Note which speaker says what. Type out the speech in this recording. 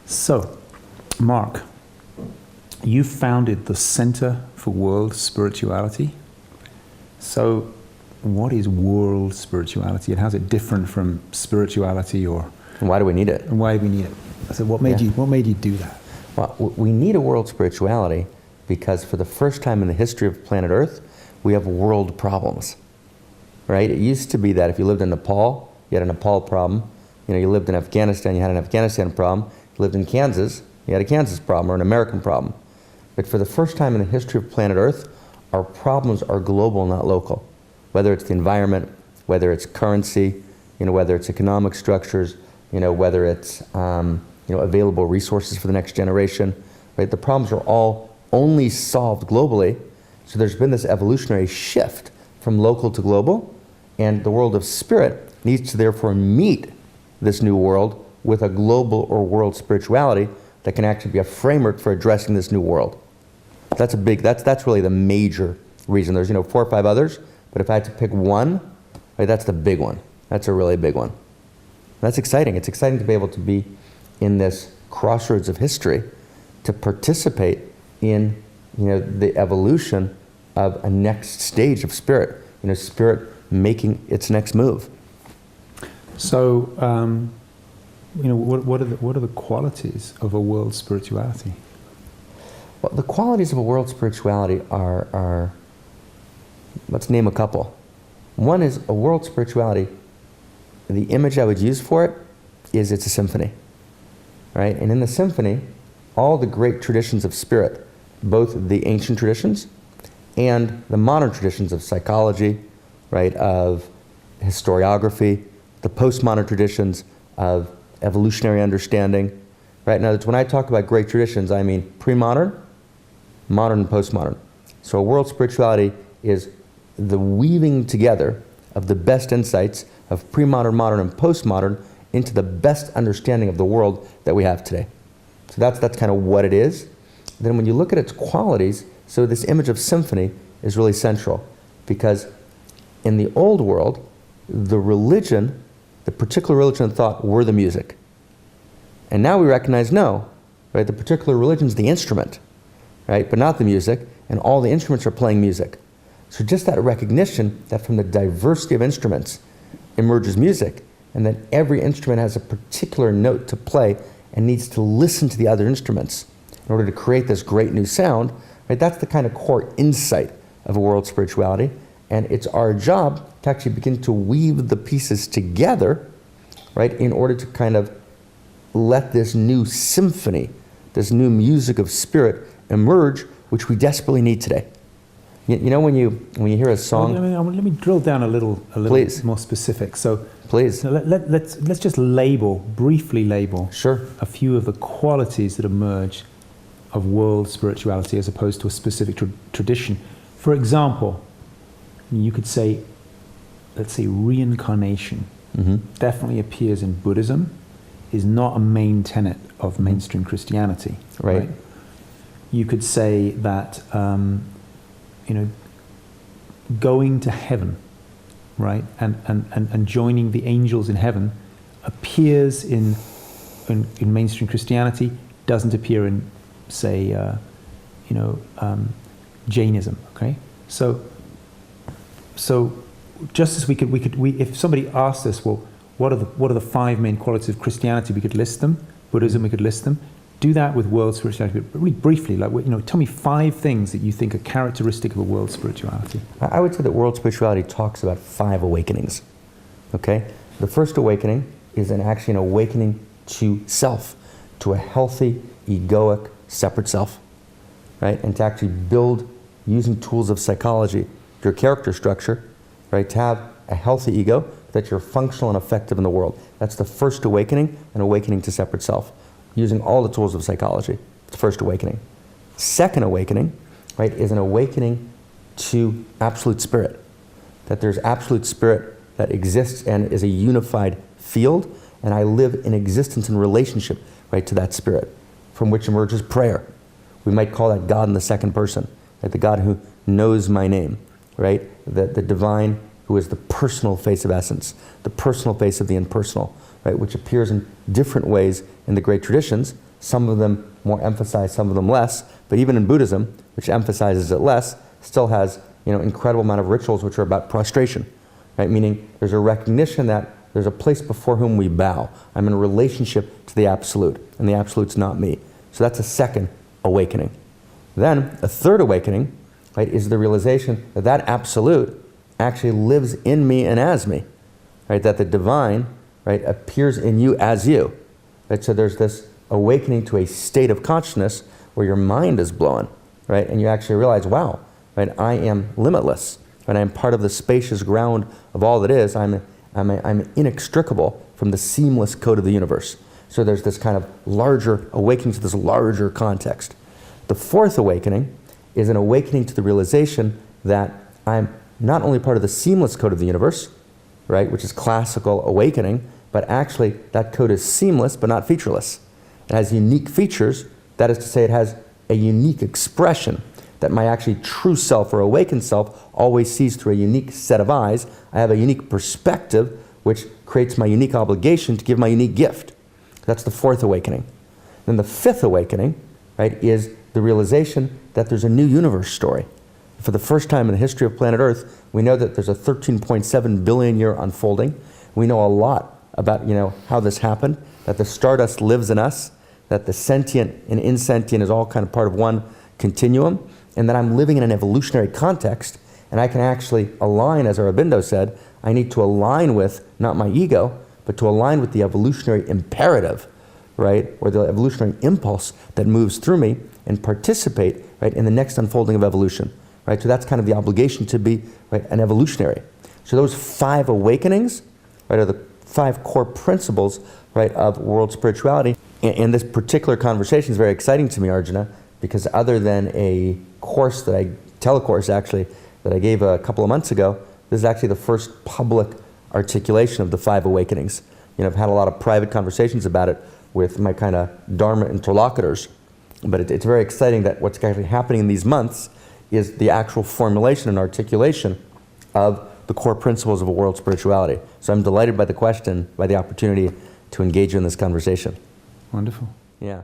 Speaker 1: So, Marc, you founded the Center for World Spirituality. So, what is world spirituality, and how's it different from spirituality, or
Speaker 2: and why do we need it?
Speaker 1: and why do we need it? I said, what made you do that?
Speaker 2: Well, we need a world spirituality because for the first time in the history of planet Earth, we have world problems, right? It used to be that if you lived in Nepal, you had a Nepal problem. You lived in Afghanistan, you had an Afghanistan problem. You lived in Kansas, you had a Kansas problem or an American problem. But for the first time in the history of planet Earth, our problems are global, not local. Whether it's the environment, whether it's currency, whether it's economic structures, whether it's available resources for the next generation, right? The problems are all only solved globally. So there's been this evolutionary shift from local to global, and the world of spirit needs to therefore meet this new world with a global or world spirituality that can actually be a framework for addressing this new world. That's really the major reason. There's 4 or 5 others, but if I had to pick one, right, that's the big one. That's a really big one. That's exciting. It's exciting to be able to be in this crossroads of history, to participate in the evolution of a next stage of spirit. Spirit making its next move.
Speaker 1: So, what are the qualities of a world spirituality?
Speaker 2: Well, the qualities of a world spirituality are let's name a couple. One is a world spirituality. The image I would use for it is it's a symphony, right? And in the symphony, all the great traditions of spirit, both the ancient traditions and the modern traditions of psychology, right, of historiography, the postmodern traditions of evolutionary understanding, right? Now, when I talk about great traditions, I mean pre-modern, modern, and postmodern. So a world spirituality is the weaving together of the best insights of pre-modern, modern, and postmodern into the best understanding of the world that we have today. So that's kind of what it is. Then when you look at its qualities, so this image of symphony is really central, because in the old world, the religion, the particular religion of thought, were the music. And now we recognize, no, right, the particular religion is the instrument, right, but not the music, and all the instruments are playing music. So just that recognition that from the diversity of instruments emerges music, and that every instrument has a particular note to play and needs to listen to the other instruments in order to create this great new sound, right? That's the kind of core insight of a world spirituality, and it's our job to actually begin to weave the pieces together, right, in order to kind of let this new symphony, this new music of spirit emerge, which we desperately need today. When you hear a song,
Speaker 1: let me drill down a little
Speaker 2: Please.
Speaker 1: more specific. So,
Speaker 2: please,
Speaker 1: let's just briefly label,
Speaker 2: sure,
Speaker 1: a few of the qualities that emerge of world spirituality as opposed to a specific tradition. For example, you could say, let's say, reincarnation definitely appears in Buddhism, is not a main tenet of mainstream Christianity.
Speaker 2: Right.
Speaker 1: You could say that going to heaven, right, and joining the angels in heaven appears in mainstream Christianity, doesn't appear in, say, Jainism. Okay, so just as we if somebody asked us, well, what are the 5 main qualities of Christianity, we could list them. Buddhism, we could list them. Do that with world spirituality, but really briefly, tell me 5 things that you think are characteristic of a world spirituality.
Speaker 2: I would say that world spirituality talks about 5 awakenings, okay? The first awakening is actually an awakening to self, to a healthy, egoic, separate self, right? And to actually build, using tools of psychology, your character structure, right? To have a healthy ego, that you're functional and effective in the world. That's the first awakening, an awakening to separate self, using all the tools of psychology. The first awakening. Second awakening, right, is an awakening to absolute spirit. That there's absolute spirit that exists and is a unified field, and I live in existence in relationship, right, to that spirit, from which emerges prayer. We might call that God in the second person, right, the God who knows my name, right, the divine who is the personal face of essence, the personal face of the impersonal, right, which appears in different ways in the great traditions, Some of them more emphasize, some of them less. But even in Buddhism, which emphasizes it less, still has incredible amount of rituals which are about prostration, right? Meaning there's a recognition that there's a place before whom we bow. I'm in a relationship to the Absolute, and the Absolute's not me. So that's a second awakening. Then a third awakening, right, is the realization that that Absolute actually lives in me and as me, right? That the divine, right, appears in you as you, right? So there's this awakening to a state of consciousness where your mind is blown, right? And you actually realize, wow, right, I am limitless, and I am part of the spacious ground of all that is. I'm inextricable from the seamless code of the universe. So there's this kind of larger awakening to this larger context. The fourth awakening is an awakening to the realization that I'm not only part of the seamless code of the universe, right, which is classical awakening, but actually that code is seamless but not featureless. It has unique features, that is to say it has a unique expression that my actually true self or awakened self always sees through a unique set of eyes. I have a unique perspective which creates my unique obligation to give my unique gift. That's the fourth awakening. Then the fifth awakening, right, is the realization that there's a new universe story. For the first time in the history of planet Earth, we know that there's a 13.7 billion year unfolding. We know a lot about how this happened, that the stardust lives in us, that the sentient and insentient is all kind of part of one continuum, and that I'm living in an evolutionary context, and I can actually align, as Aurobindo said, I need to align with, not my ego, but to align with the evolutionary imperative, right, or the evolutionary impulse that moves through me and participate, right, in the next unfolding of evolution, right? So that's kind of the obligation to be, right, an evolutionary. So those 5 awakenings, right, are the 5 core principles, right, of world spirituality. And this particular conversation is very exciting to me, Arjuna, because other than a course telecourse actually, that I gave a couple of months ago, this is actually the first public articulation of the 5 awakenings. I've had a lot of private conversations about it with my kind of Dharma interlocutors, but it's very exciting that what's actually happening in these months is the actual formulation and articulation of the core principles of a world spirituality. So I'm delighted by the question, by the opportunity to engage you in this conversation.
Speaker 1: Wonderful.
Speaker 2: Yeah.